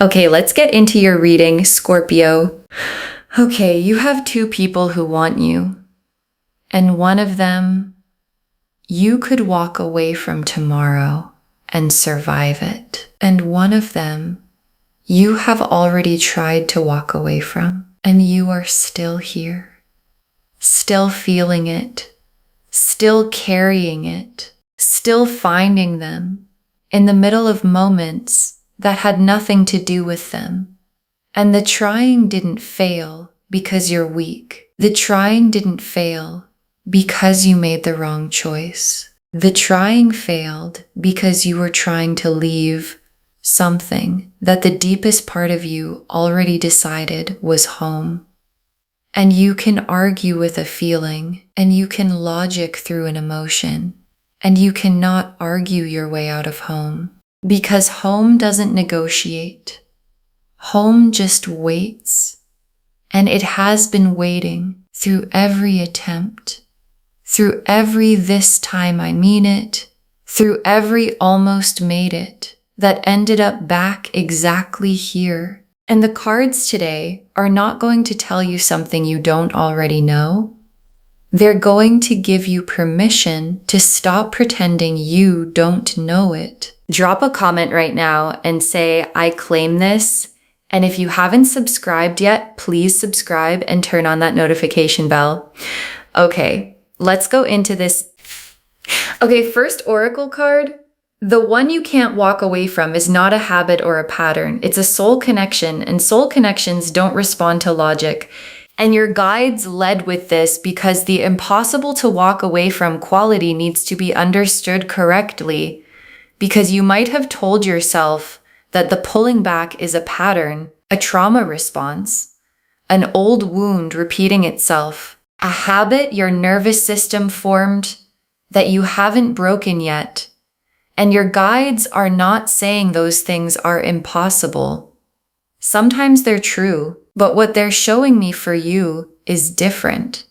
Okay, let's get into your reading, Scorpio. Okay, you have two people who want you, and one of them you could walk away from tomorrow and survive it. And one of them you have already tried to walk away from, and you are still here, still feeling it, still carrying it, still finding them in the middle of moments that had nothing to do with them. And the trying didn't fail because you're weak. The trying didn't fail because you made the wrong choice. The trying failed because you were trying to leave something that the deepest part of you already decided was home. And you can argue with a feeling, and you can logic through an emotion, and you cannot argue your way out of home. Because home doesn't negotiate. Home just waits. And it has been waiting through every attempt, through every this time I mean it, through every almost made it that ended up back exactly here. And the cards today are not going to tell you something you don't already know. They're going to give you permission to stop pretending you don't know it. Drop a comment right now and say, I claim this. And if you haven't subscribed yet, please subscribe and turn on that notification bell. Okay, let's go into this. Okay, first oracle card. The one you can't walk away from is not a habit or a pattern. It's a soul connection, and soul connections don't respond to logic. And your guides led with this because the impossible to walk away from quality needs to be understood correctly, because you might have told yourself that the pulling back is a pattern, a trauma response, an old wound repeating itself, a habit your nervous system formed that you haven't broken yet. And your guides are not saying those things are impossible. Sometimes they're true, but what they're showing me for you is different.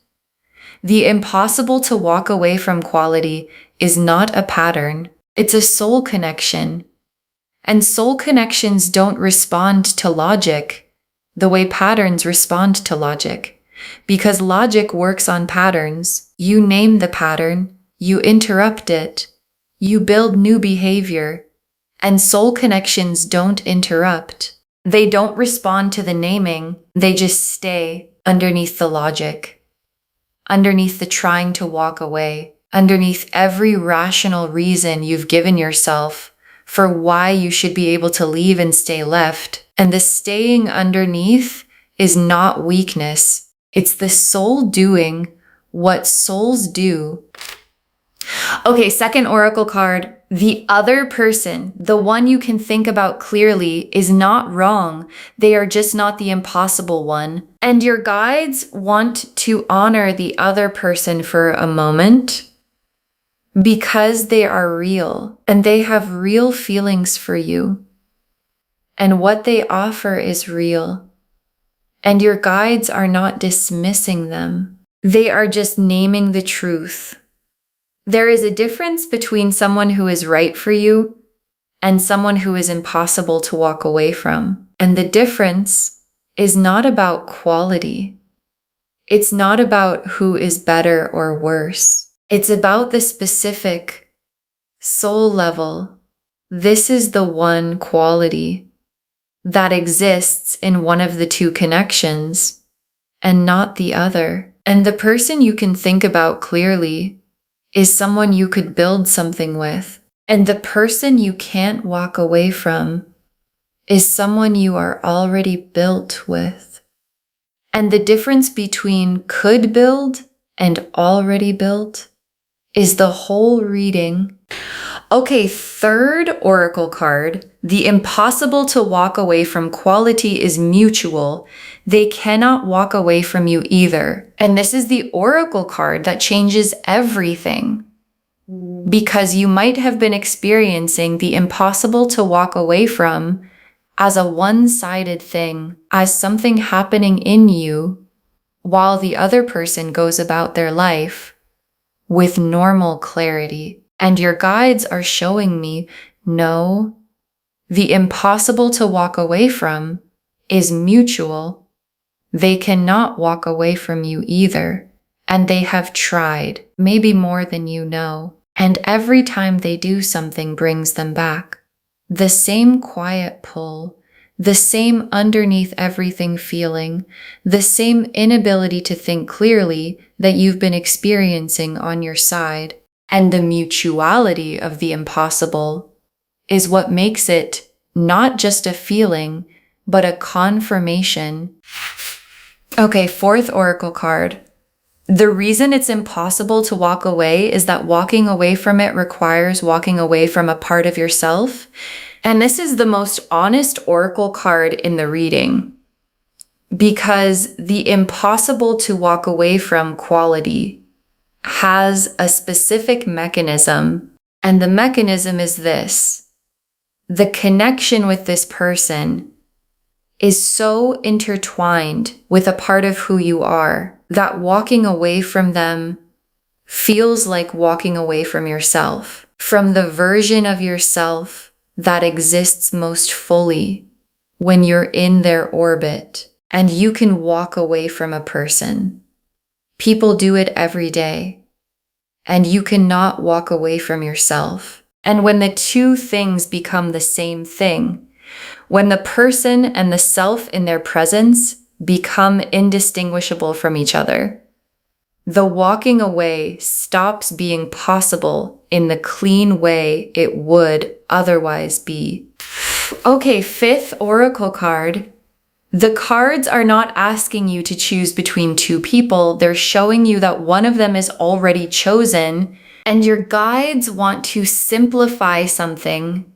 The impossible to walk away from quality is not a pattern. It's a soul connection. And soul connections don't respond to logic the way patterns respond to logic. Because logic works on patterns. You name the pattern, you interrupt it, you build new behavior, and soul connections don't interrupt. They don't respond to the naming, they just stay underneath the logic, underneath the trying to walk away, underneath every rational reason you've given yourself for why you should be able to leave and stay left. And the staying underneath is not weakness. It's the soul doing what souls do. Okay, second oracle card. The other person, the one you can think about clearly, is not wrong. They are just not the impossible one. And your guides want to honor the other person for a moment because they are real and they have real feelings for you. And what they offer is real. And your guides are not dismissing them. They are just naming the truth. There is a difference between someone who is right for you and someone who is impossible to walk away from. And the difference is not about quality. It's not about who is better or worse. It's about the specific soul level. This is the one quality that exists in one of the two connections and not the other. And the person you can think about clearly is someone you could build something with. And the person you can't walk away from is someone you are already built with. And the difference between could build and already built is the whole reading. Okay, third oracle card. The impossible to walk away from quality is mutual. They cannot walk away from you either. And this is the oracle card that changes everything. Because you might have been experiencing the impossible to walk away from as a one-sided thing, as something happening in you while the other person goes about their life with normal clarity. And your guides are showing me, no, the impossible to walk away from is mutual. They cannot walk away from you either, and they have tried, maybe more than you know, and every time they do, something brings them back. The same quiet pull, the same underneath everything feeling, the same inability to think clearly that you've been experiencing on your side. And the mutuality of the impossible is what makes it not just a feeling, but a confirmation. Okay, fourth oracle card. The reason it's impossible to walk away is that walking away from it requires walking away from a part of yourself. And this is the most honest oracle card in the reading, because the impossible to walk away from quality has a specific mechanism. And the mechanism is this: the connection with this person is so intertwined with a part of who you are that walking away from them feels like walking away from yourself, from the version of yourself that exists most fully when you're in their orbit. And you can walk away from a person. People do it every day, and you cannot walk away from yourself. And when the two things become the same thing, when the person and the self in their presence become indistinguishable from each other, the walking away stops being possible in the clean way it would otherwise be. Okay, fifth oracle card. The cards are not asking you to choose between two people. They're showing you that one of them is already chosen, and your guides want to simplify something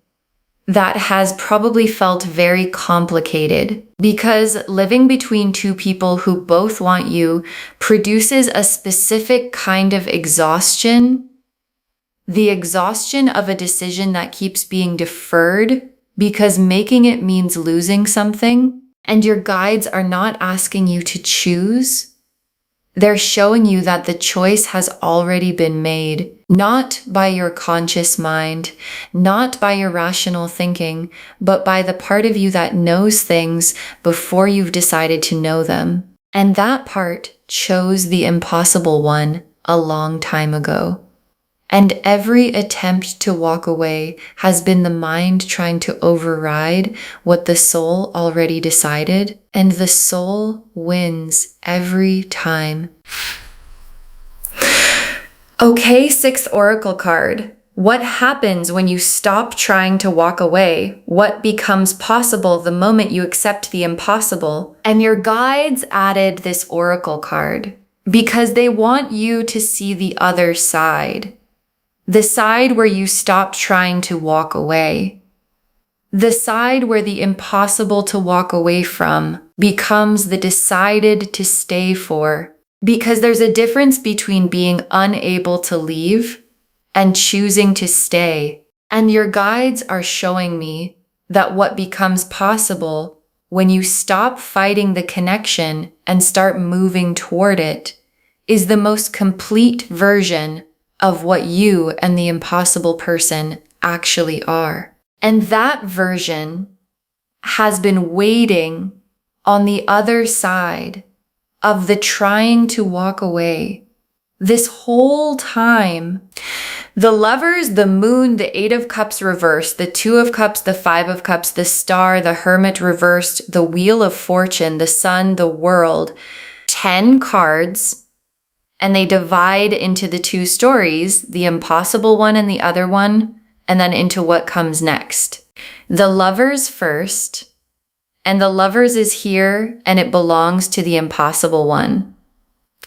that has probably felt very complicated, because living between two people who both want you produces a specific kind of exhaustion, the exhaustion of a decision that keeps being deferred because making it means losing something. And your guides are not asking you to choose. They're showing you that the choice has already been made, not by your conscious mind, not by your rational thinking, but by the part of you that knows things before you've decided to know them. And that part chose the impossible one a long time ago. And every attempt to walk away has been the mind trying to override what the soul already decided, and the soul wins every time. Okay, sixth oracle card. What happens when you stop trying to walk away? What becomes possible the moment you accept the impossible? And your guides added this oracle card because they want you to see the other side. The side where you stopped trying to walk away. The side where the impossible to walk away from becomes the decided to stay for. Because there's a difference between being unable to leave and choosing to stay. And your guides are showing me that what becomes possible when you stop fighting the connection and start moving toward it is the most complete version of what you and the impossible person actually are. And that version has been waiting on the other side of the trying to walk away this whole time. The Lovers, the Moon, the Eight of Cups reversed, the Two of Cups, the Five of Cups, the Star, the Hermit reversed, the Wheel of Fortune, the Sun, the World. 10 cards. And they divide into the two stories, the impossible one and the other one, and then into what comes next. The Lovers first, and the Lovers is here, and it belongs to the impossible one.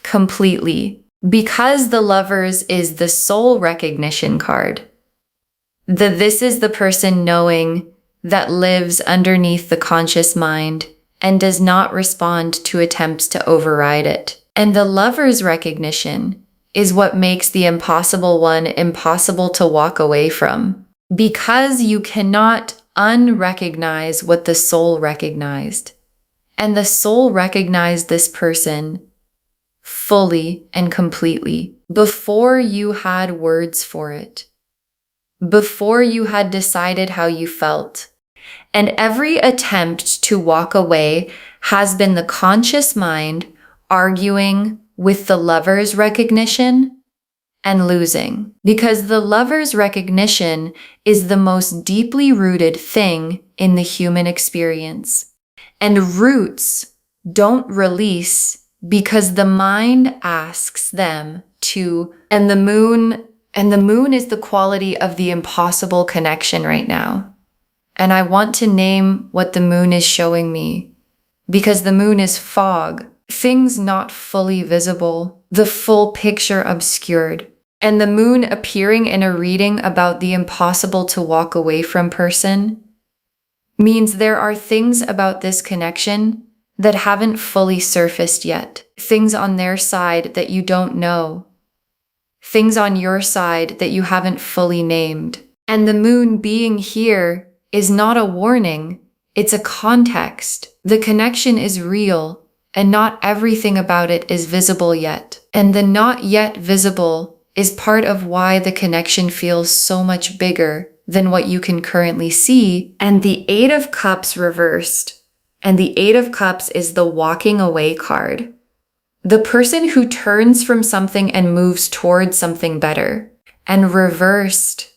Completely. Because the Lovers is the soul recognition card. This is the person knowing that lives underneath the conscious mind and does not respond to attempts to override it. And the Lover's recognition is what makes the impossible one impossible to walk away from. Because you cannot unrecognize what the soul recognized. And the soul recognized this person fully and completely before you had words for it. Before you had decided how you felt. And every attempt to walk away has been the conscious mind arguing with the lover's recognition and losing. Because the lover's recognition is the most deeply rooted thing in the human experience. And roots don't release because the mind asks them to. And the moon is the quality of the impossible connection right now. And I want to name what the moon is showing me, because the moon is fog, things not fully visible, the full picture obscured. And the moon appearing in a reading about the impossible to walk away from person means there are things about this connection that haven't fully surfaced yet. Things on their side that you don't know. Things on your side that you haven't fully named. And the moon being here is not a warning, it's a context. The connection is real, and not everything about it is visible yet. And the not yet visible is part of why the connection feels so much bigger than what you can currently see. And the Eight of Cups reversed. And the Eight of Cups is the walking away card. The person who turns from something and moves towards something better. And reversed.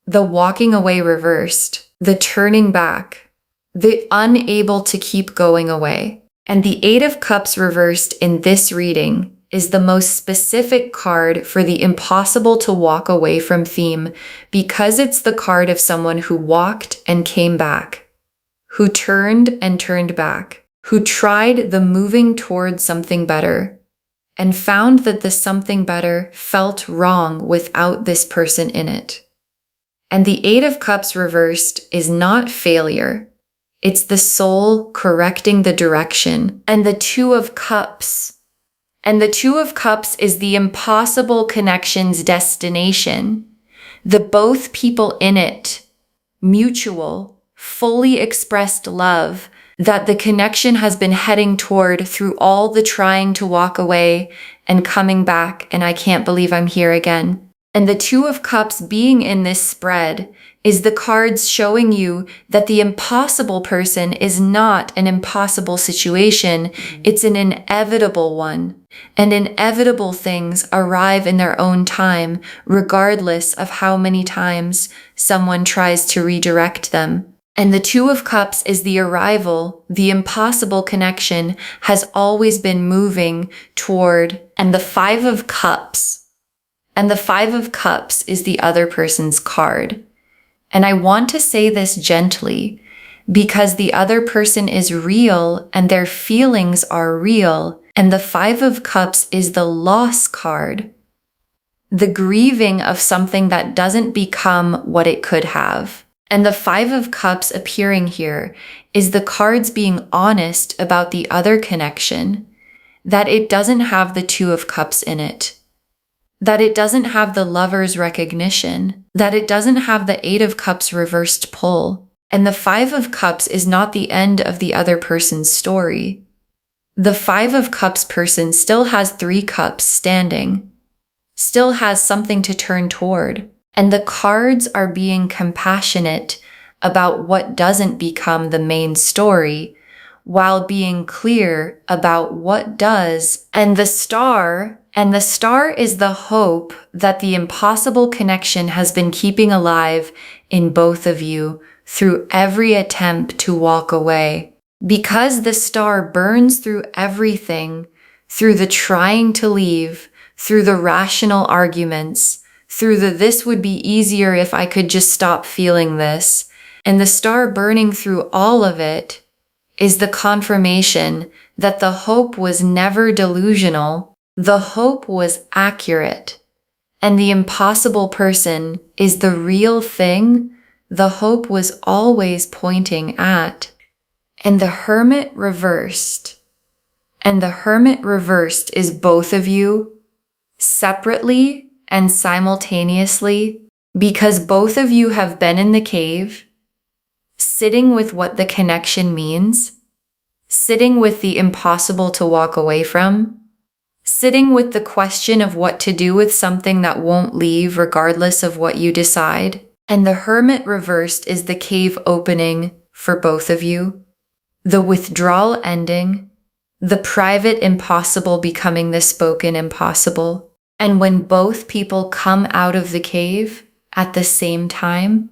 The walking away reversed. The turning back. The unable to keep going away. And the Eight of Cups reversed in this reading is the most specific card for the impossible to walk away from theme, because it's the card of someone who walked and came back, who turned and turned back, who tried the moving towards something better and found that the something better felt wrong without this person in it. And the Eight of Cups reversed is not failure. It's the soul correcting the direction. And the Two of Cups. And the Two of Cups is the impossible connection's destination. The both people in it, mutual, fully expressed love that the connection has been heading toward through all the trying to walk away and coming back, and I can't believe I'm here again. And the Two of Cups being in this spread is the cards showing you that the impossible person is not an impossible situation, it's an inevitable one. And inevitable things arrive in their own time, regardless of how many times someone tries to redirect them. And the Two of Cups is the arrival, the impossible connection has always been moving toward. And the Five of Cups. And the Five of Cups is the other person's card. And I want to say this gently because the other person is real and their feelings are real. And the Five of Cups is the loss card, the grieving of something that doesn't become what it could have. And the Five of Cups appearing here is the cards being honest about the other connection, that it doesn't have the Two of Cups in it, that it doesn't have the lover's recognition, that it doesn't have the Eight of Cups reversed pull. And the Five of Cups is not the end of the other person's story. The Five of Cups person still has three cups standing, still has something to turn toward. And the cards are being compassionate about what doesn't become the main story, while being clear about what does. And the star is the hope that the impossible connection has been keeping alive in both of you through every attempt to walk away. Because the star burns through everything, through the trying to leave, through the rational arguments, through the this would be easier if I could just stop feeling this. And the star burning through all of it is the confirmation that the hope was never delusional. The hope was accurate. And the impossible person is the real thing the hope was always pointing at. And the Hermit reversed. And the Hermit reversed is both of you separately and simultaneously, because both of you have been in the cave, sitting with what the connection means, sitting with the impossible to walk away from, sitting with the question of what to do with something that won't leave regardless of what you decide. And the Hermit reversed is the cave opening for both of you. The withdrawal ending, the private impossible becoming the spoken impossible. And when both people come out of the cave at the same time,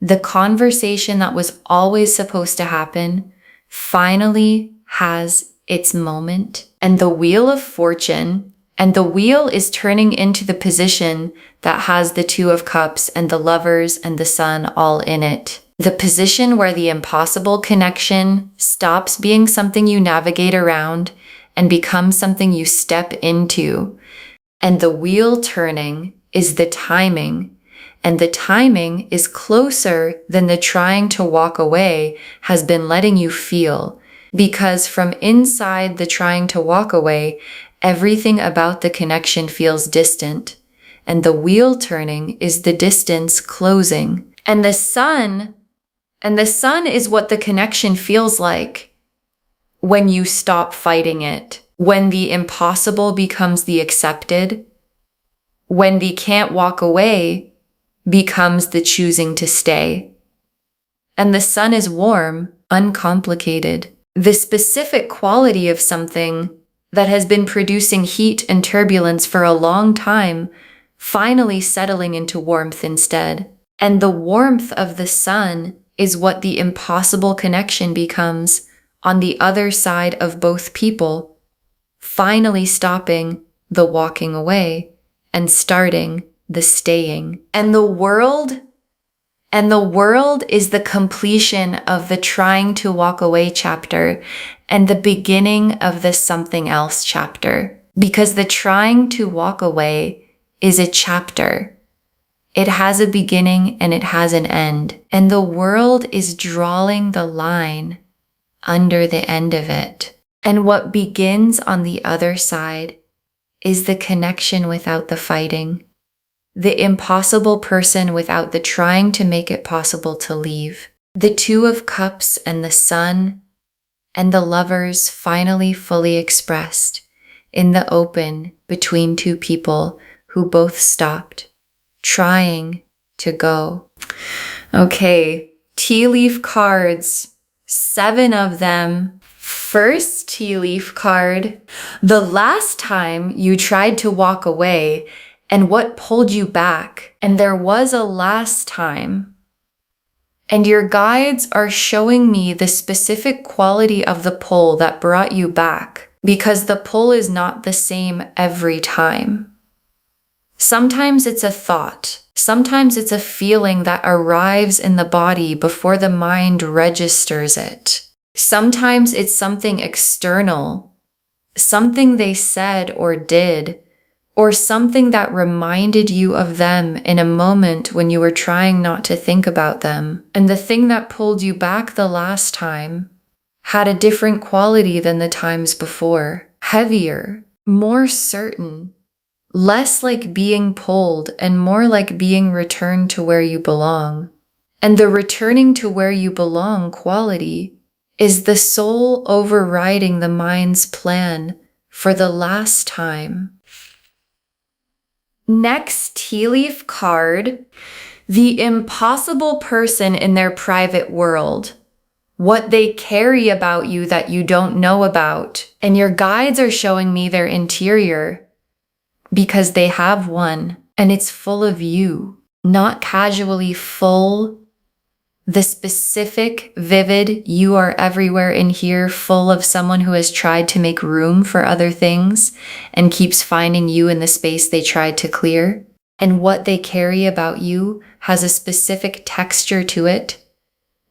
the conversation that was always supposed to happen finally has its moment. And the wheel of fortune, and the wheel is turning into the position that has the Two of Cups and the Lovers and the Sun all in it. The position where the impossible connection stops being something you navigate around and becomes something you step into. And the wheel turning is the timing. And the timing is closer than the trying to walk away has been letting you feel. Because from inside the trying to walk away, everything about the connection feels distant. And the wheel turning is the distance closing. And the sun is what the connection feels like when you stop fighting it. When the impossible becomes the accepted. When the can't walk away becomes the choosing to stay. And the sun is warm, uncomplicated. The specific quality of something that has been producing heat and turbulence for a long time, finally settling into warmth instead. And the warmth of the sun is what the impossible connection becomes on the other side of both people, finally stopping the walking away and starting the staying. And the world is the completion of the trying to walk away chapter and the beginning of the something else chapter. Because the trying to walk away is a chapter. It has a beginning and it has an end. And the world is drawing the line under the end of it. And what begins on the other side is the connection without the fighting. The impossible person without the trying to make it possible to leave. The Two of Cups and the Sun and the Lovers finally fully expressed in the open between two people who both stopped trying to go. Okay, tea leaf cards, 7 of them. First tea leaf card, the last time you tried to walk away and what pulled you back. And there was a last time. And your guides are showing me the specific quality of the pull that brought you back, because the pull is not the same every time. Sometimes it's a thought. Sometimes it's a feeling that arrives in the body before the mind registers it. Sometimes it's something external, something they said or did, or something that reminded you of them in a moment when you were trying not to think about them. And the thing that pulled you back the last time had a different quality than the times before. Heavier, more certain, less like being pulled and more like being returned to where you belong. And the returning to where you belong quality is the soul overriding the mind's plan for the last time. Next tea leaf card, the impossible person in their private world. What they carry about you that you don't know about. And your guides are showing me their interior because they have one and it's full of you. Not casually full, the specific, vivid, you are everywhere in here, full of someone who has tried to make room for other things and keeps finding you in the space they tried to clear. And what they carry about you has a specific texture to it.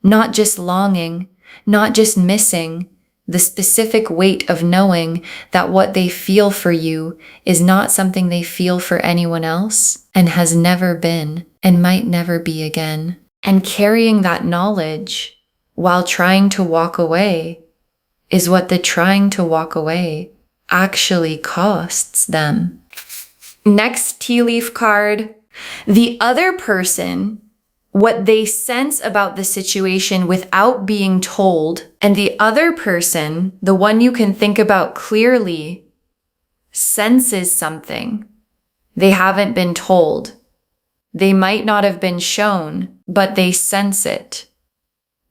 Not just longing, not just missing, the specific weight of knowing that what they feel for you is not something they feel for anyone else and has never been and might never be again. And carrying that knowledge while trying to walk away is what the trying to walk away actually costs them. Next tea leaf card, the other person, what they sense about the situation without being told, and the other person, the one you can think about clearly, senses something. They haven't been told. They might not have been shown, but they sense it.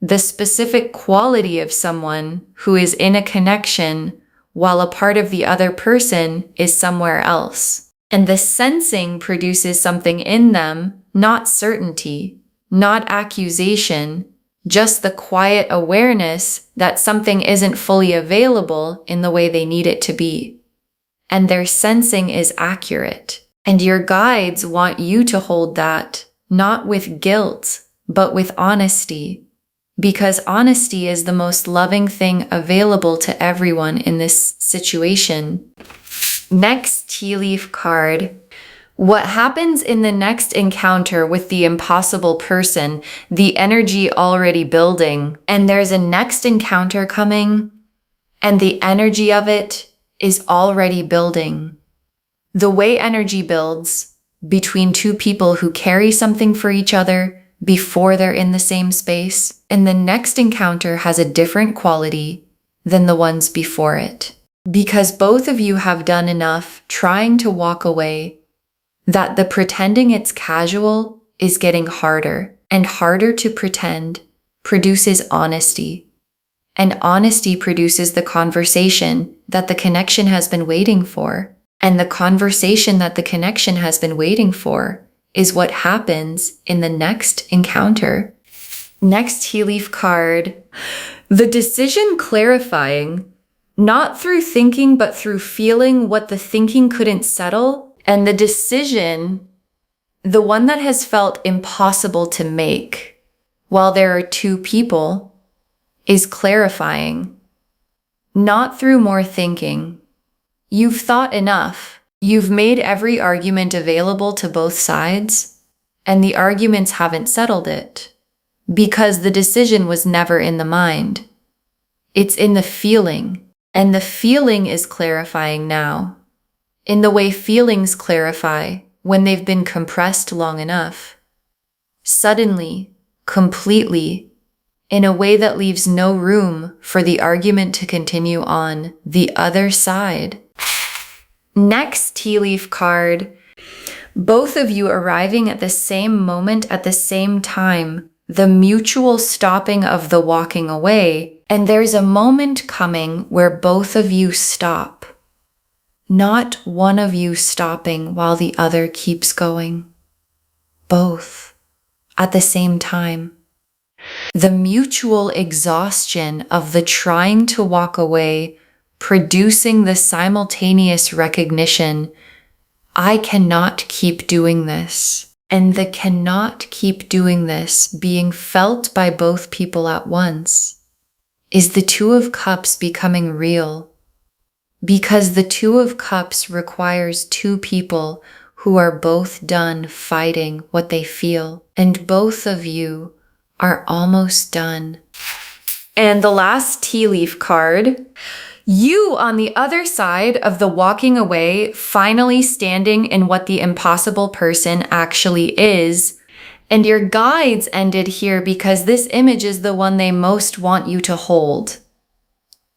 the specific quality of someone who is in a connection while a part of the other person is somewhere else. And the sensing produces something in them, not certainty, not accusation, just the quiet awareness that something isn't fully available in the way they need it to be. And their sensing is accurate. And your guides want you to hold that, not with guilt, but with honesty. Because honesty is the most loving thing available to everyone in this situation. Next tea leaf card. What happens in the next encounter with the impossible person, the energy already building, and there's a next encounter coming, and the energy of it is already building. The way energy builds between two people who carry something for each other before they're in the same space, and the next encounter has a different quality than the ones before it. Because both of you have done enough trying to walk away that the pretending it's casual is getting harder, and harder to pretend produces honesty. And honesty produces the conversation that the connection has been waiting for. And the conversation that the connection has been waiting for is what happens in the next encounter. Next tea leaf card. The decision clarifying, not through thinking, but through feeling what the thinking couldn't settle. And the decision, the one that has felt impossible to make while there are two people, is clarifying, not through more thinking. You've thought enough. You've made every argument available to both sides, and the arguments haven't settled it, because the decision was never in the mind. It's in the feeling, and the feeling is clarifying now. In the way feelings clarify when they've been compressed long enough. Suddenly, completely, in a way that leaves no room for the argument to continue on the other side. Next tea leaf card. Both of you arriving at the same moment at the same time, the mutual stopping of the walking away, and there's a moment coming where both of you stop. Not one of you stopping while the other keeps going. Both at the same time. The mutual exhaustion of the trying to walk away, producing the simultaneous recognition, I cannot keep doing this. And the cannot keep doing this being felt by both people at once is the Two of Cups becoming real. Because the Two of Cups requires two people who are both done fighting what they feel, and both of you are almost done. And the last tea leaf card, you on the other side of the walking away, finally standing in what the impossible person actually is. And your guides ended here because this image is the one they most want you to hold.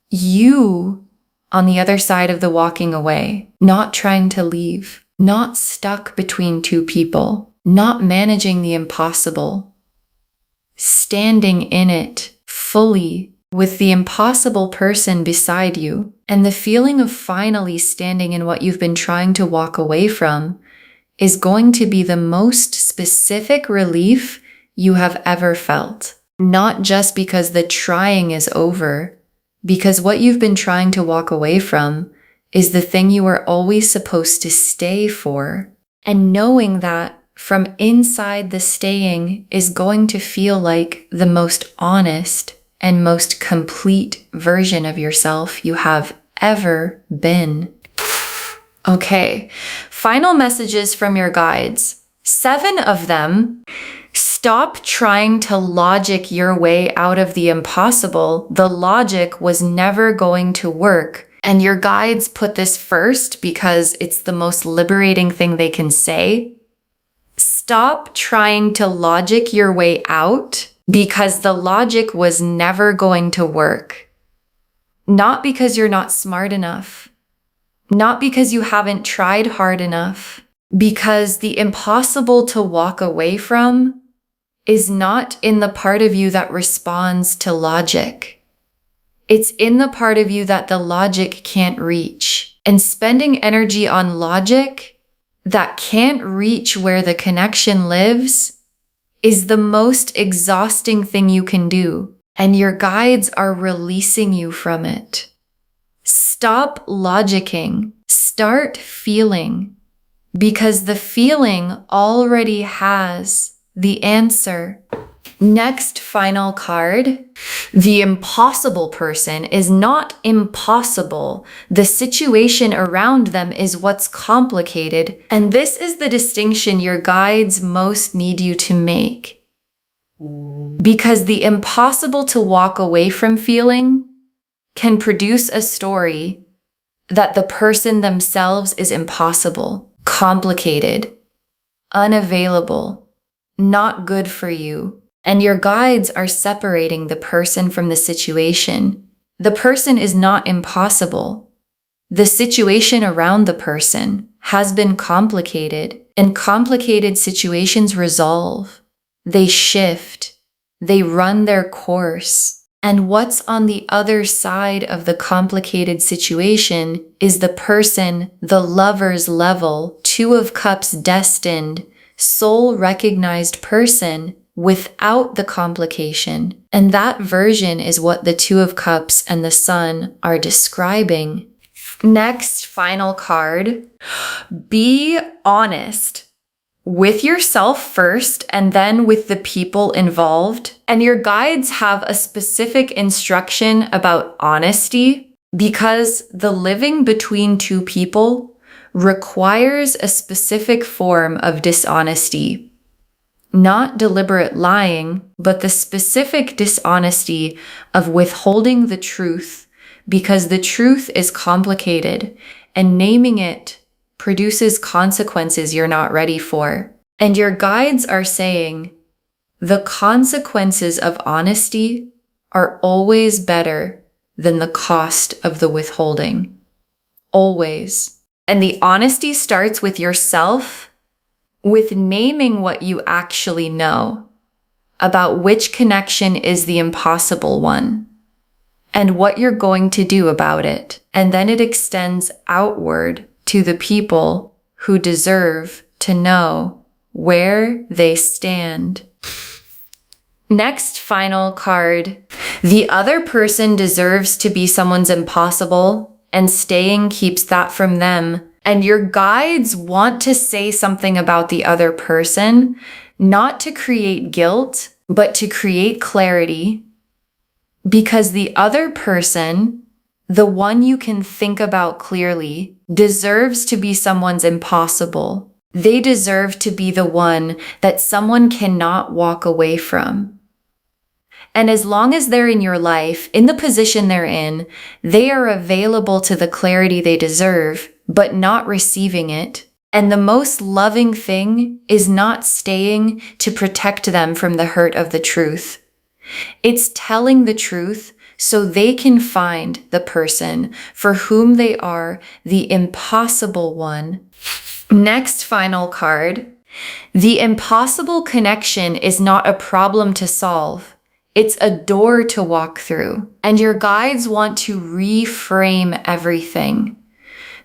You on the other side of the walking away, not trying to leave, not stuck between two people, not managing the impossible, standing in it fully with the impossible person beside you, and the feeling of finally standing in what you've been trying to walk away from is going to be the most specific relief you have ever felt. Not just because the trying is over, because what you've been trying to walk away from is the thing you were always supposed to stay for. And knowing that from inside the staying is going to feel like the most honest and most complete version of yourself you have ever been. Okay, final messages from your guides. 7 of them. Stop trying to logic your way out of the impossible. The logic was never going to work. And your guides put this first because it's the most liberating thing they can say. Stop trying to logic your way out because the logic was never going to work. Not because you're not smart enough. Not because you haven't tried hard enough. Because the impossible to walk away from is not in the part of you that responds to logic. It's in the part of you that the logic can't reach. And spending energy on logic that can't reach where the connection lives is the most exhausting thing you can do. And your guides are releasing you from it. Stop logicking. Start feeling. Because the feeling already has the answer. Next, final card. The impossible person is not impossible. The situation around them is what's complicated. And this is the distinction your guides most need you to make. Because the impossible to walk away from feeling can produce a story that the person themselves is impossible, complicated, unavailable, not good for you. And your guides are separating the person from the situation. The person is not impossible. The situation around the person has been complicated, and complicated situations resolve. They shift. They run their course. And what's on the other side of the complicated situation is the person, the lover's level, Two of Cups destined, soul recognized person without the complication. And that version is what the Two of Cups and the Sun are describing. Next, final card. Be honest with yourself first and then with the people involved. And your guides have a specific instruction about honesty because the living between two people requires a specific form of dishonesty. Not deliberate lying, but the specific dishonesty of withholding the truth because the truth is complicated and naming it produces consequences you're not ready for. And your guides are saying the consequences of honesty are always better than the cost of the withholding. Always. And the honesty starts with yourself, with naming what you actually know about which connection is the impossible one and what you're going to do about it. And then it extends outward to the people who deserve to know where they stand. Next, final card. The other person deserves to be someone's impossible, and staying keeps that from them. And your guides want to say something about the other person, not to create guilt, but to create clarity. Because the other person, the one you can think about clearly, deserves to be someone's impossible. They deserve to be the one that someone cannot walk away from. And as long as they're in your life, in the position they're in, they are available to the clarity they deserve, but not receiving it. And the most loving thing is not staying to protect them from the hurt of the truth. It's telling the truth so they can find the person for whom they are the impossible one. Next, final card. The impossible connection is not a problem to solve. It's a door to walk through. And your guides want to reframe everything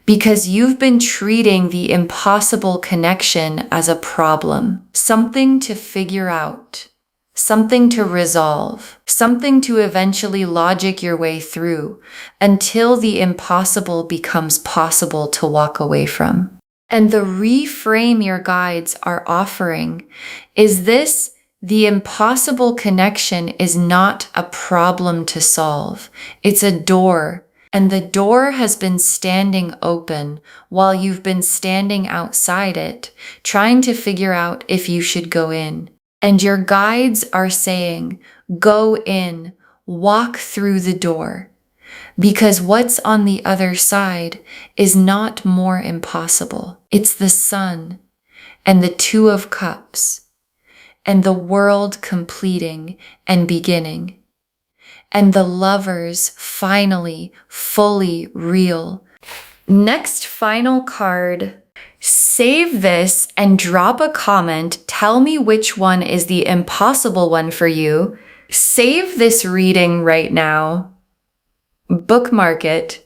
because you've been treating the impossible connection as a problem, something to figure out, something to resolve, something to eventually logic your way through until the impossible becomes possible to walk away from. And the reframe your guides are offering is this: the impossible connection is not a problem to solve. It's a door, and the door has been standing open while you've been standing outside it, trying to figure out if you should go in. And your guides are saying, go in, walk through the door, because what's on the other side is not more impossible. It's the Sun and the Two of Cups and the world completing and beginning, and the lovers finally fully real. Next, final card. Save this and drop a comment. Tell me which one is the impossible one for you. Save this reading right now. Bookmark it.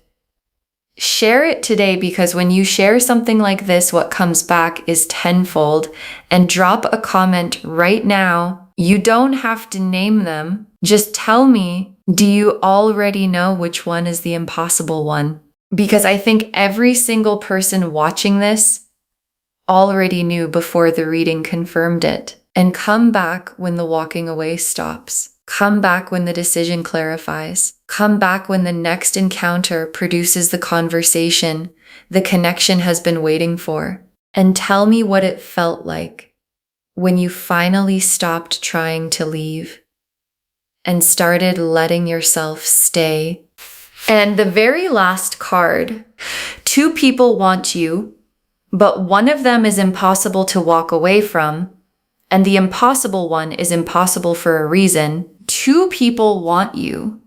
Share it today, because when you share something like this, what comes back is tenfold. And drop a comment right now. You don't have to name them. Just tell me, do you already know which one is the impossible one? Because I think every single person watching this already knew before the reading confirmed it. And come back when the walking away stops. Come back when the decision clarifies. Come back when the next encounter produces the conversation the connection has been waiting for. And tell me what it felt like when you finally stopped trying to leave and started letting yourself stay. And the very last card, two people want you, but one of them is impossible to walk away from, and the impossible one is impossible for a reason. Two people want you,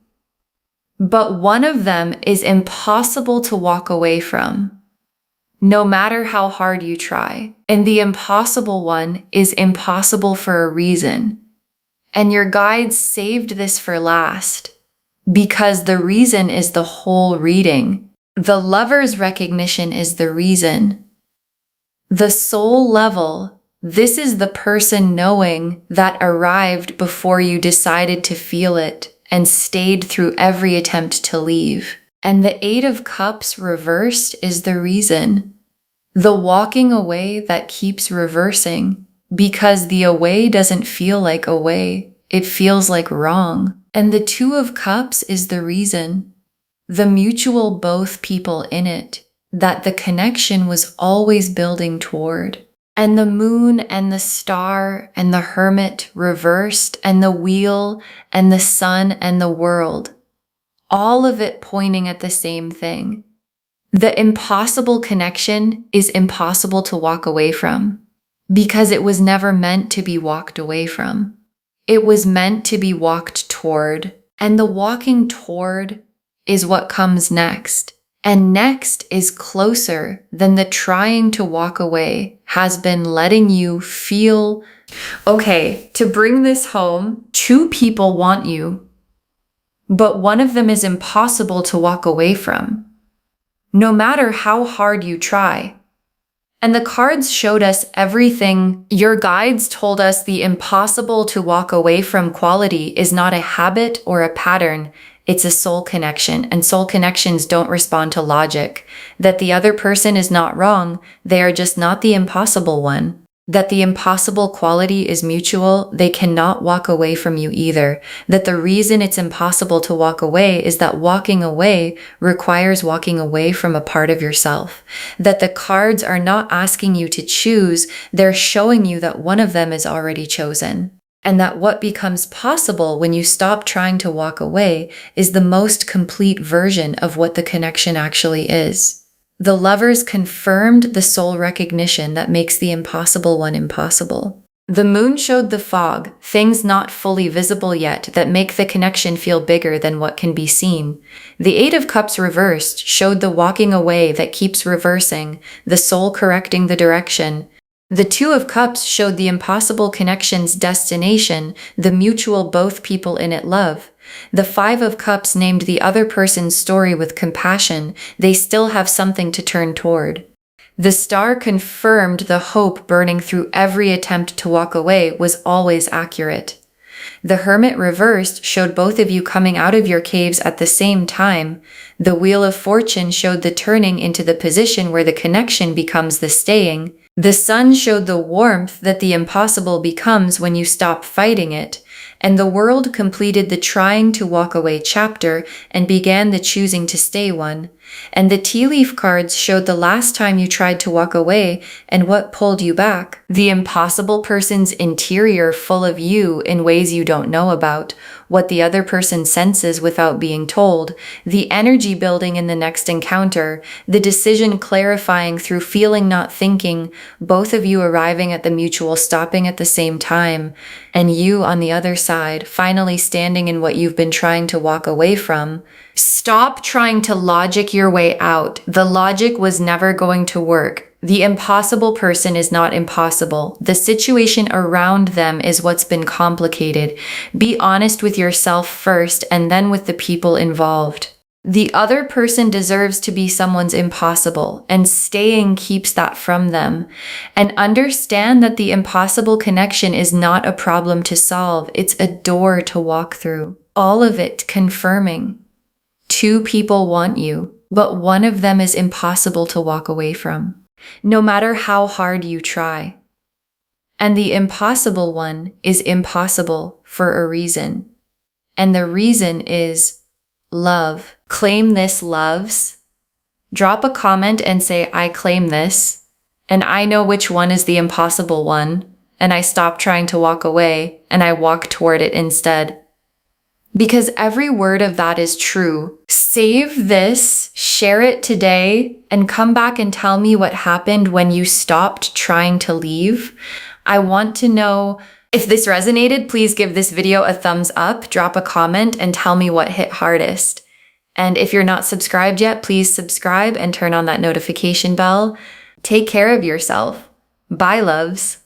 but one of them is impossible to walk away from, no matter how hard you try. And the impossible one is impossible for a reason. And your guides saved this for last, because the reason is the whole reading. The lover's recognition is the reason. The soul level, this is the person knowing that arrived before you decided to feel it and stayed through every attempt to leave. And the Eight of Cups reversed is the reason. The walking away that keeps reversing, because the away doesn't feel like away, it feels like wrong. And the Two of Cups is the reason. The mutual both people in it, that the connection was always building toward. And the moon and the star and the hermit reversed, and the wheel and the sun and the world, all of it pointing at the same thing. The impossible connection is impossible to walk away from, because it was never meant to be walked away from. It was meant to be walked toward, and the walking toward is what comes next. And next is closer than the trying to walk away has been letting you feel. Okay, to bring this home, two people want you, but one of them is impossible to walk away from, no matter how hard you try. And the cards showed us everything. Your guides told us the impossible to walk away from quality is not a habit or a pattern. It's a soul connection, and soul connections don't respond to logic. That the other person is not wrong, they are just not the impossible one. That the impossible quality is mutual, they cannot walk away from you either. That the reason it's impossible to walk away is that walking away requires walking away from a part of yourself. That the cards are not asking you to choose, they're showing you that one of them is already chosen. And that what becomes possible when you stop trying to walk away is the most complete version of what the connection actually is. The lovers confirmed the soul recognition that makes the impossible one impossible. The moon showed the fog, things not fully visible yet that make the connection feel bigger than what can be seen. The Eight of Cups reversed showed the walking away that keeps reversing, the soul correcting the direction. The Two of Cups showed the impossible connection's destination, the mutual both people in it love. The Five of Cups named the other person's story with compassion. They still have something to turn toward. The Star confirmed the hope burning through every attempt to walk away was always accurate. The Hermit reversed showed both of you coming out of your caves at the same time. The Wheel of Fortune showed the turning into the position where the connection becomes the staying. The Sun showed the warmth that the impossible becomes when you stop fighting it. And the World completed the trying to walk away chapter and began the choosing to stay one. And the tea leaf cards showed the last time you tried to walk away and what pulled you back. The impossible person's interior full of you in ways you don't know about, what the other person senses without being told, the energy building in the next encounter, the decision clarifying through feeling not thinking, both of you arriving at the mutual stopping at the same time, and you on the other side finally standing in what you've been trying to walk away from. Stop trying to logic your way out. The logic was never going to work. The impossible person is not impossible. The situation around them is what's been complicated. Be honest with yourself first and then with the people involved. The other person deserves to be someone's impossible, and staying keeps that from them. And understand that the impossible connection is not a problem to solve. It's a door to walk through. All of it confirming. Two people want you, but one of them is impossible to walk away from, no matter how hard you try. And the impossible one is impossible for a reason. And the reason is love. Claim this, loves. Drop a comment and say, I claim this, and I know which one is the impossible one, and I stop trying to walk away, and I walk toward it instead. Because every word of that is true. Save this, share it today, and come back and tell me what happened when you stopped trying to leave. I want to know. If this resonated, please give this video a thumbs up, drop a comment, and tell me what hit hardest. And if you're not subscribed yet, please subscribe and turn on that notification bell. Take care of yourself. Bye, loves.